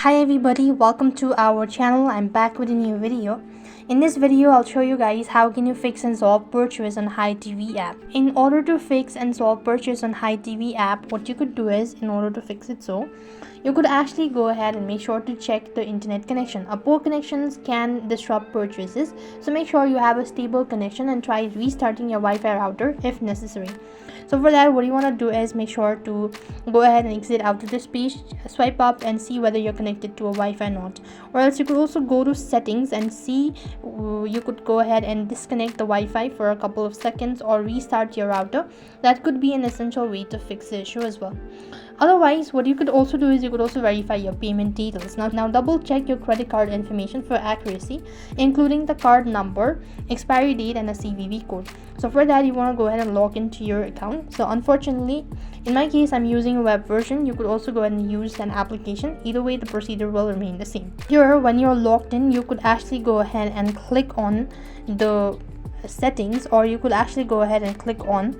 Hi everybody, welcome to our channel. I'm back with a new video. In this video, I'll show you guys how can you fix and solve purchase on HiTv app. In order to fix and solve purchase on HiTv app, what you could do is, in order to fix it, so you could actually go ahead and make sure to check the internet connection. A poor connections can disrupt purchases, so make sure you have a stable connection and try restarting your Wi-Fi router if necessary. So for that, what you want to do is make sure to go ahead and exit out of this page, swipe up and see whether you're connected to a Wi-Fi or not. Or else you could also go to settings and see, you could go ahead and disconnect the Wi-Fi for a couple of seconds or restart your router. That could be an essential way to fix the issue as well. Otherwise, what you could also do is you could also verify your payment details. Now double check your credit card information for accuracy, including the card number, expiry date and a CVV code. So for that, you want to go ahead and log into your account. So unfortunately, in my case, I'm using a web version. You could also go ahead and use an application. Either way, the procedure will remain the same. Here, when you're logged in, you could actually go ahead and click on the settings, or you could actually go ahead and click on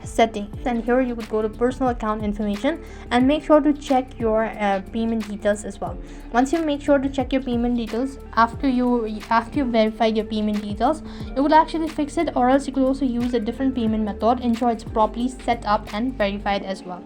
settings, and here you could go to personal account information and make sure to check your payment details as well. Once you make sure to check your payment details, after you verified your payment details, you would actually fix it, or else you could also use a different payment method, ensure it's properly set up and verified as well.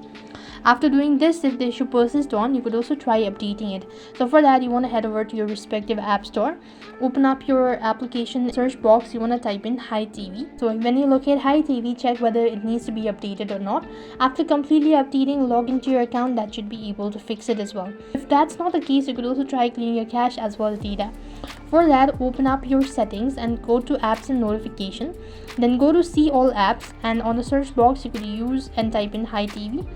After doing this, if the issue persists on, you could also try updating it. So for that, you want to head over to your respective app store, open up your application search box, you want to type in HiTv. So when you locate HiTv, check whether it needs to be updated or not. After completely updating, log into your account. That should be able to fix it as well. If that's not the case, you could also try cleaning your cache as well as data. For that, open up your settings and go to apps and notification, then go to see all apps, and on the search box you could use and type in HiTv.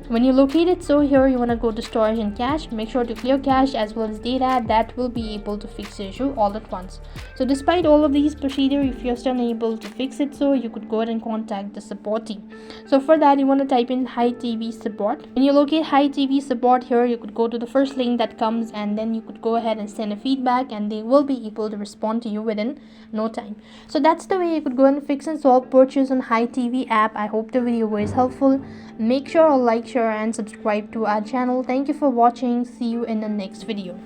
When you locate it, so here you want to go to storage and cache. Make sure to clear cache as well as data. That will be able to fix the issue all at once. So despite all of these procedures, if you're still unable to fix it, so you could go ahead and contact the support team. So for that, you want to type in HiTv support. When you locate HiTv support, here you could go to the first link that comes, and then you could go ahead and send a feedback, and they will be able to respond to you within no time. So that's the way you could go and fix and solve purchase on HiTv app. I hope the video was helpful. Make sure to like, share and subscribe to our channel. Thank you for watching. See you in the next video.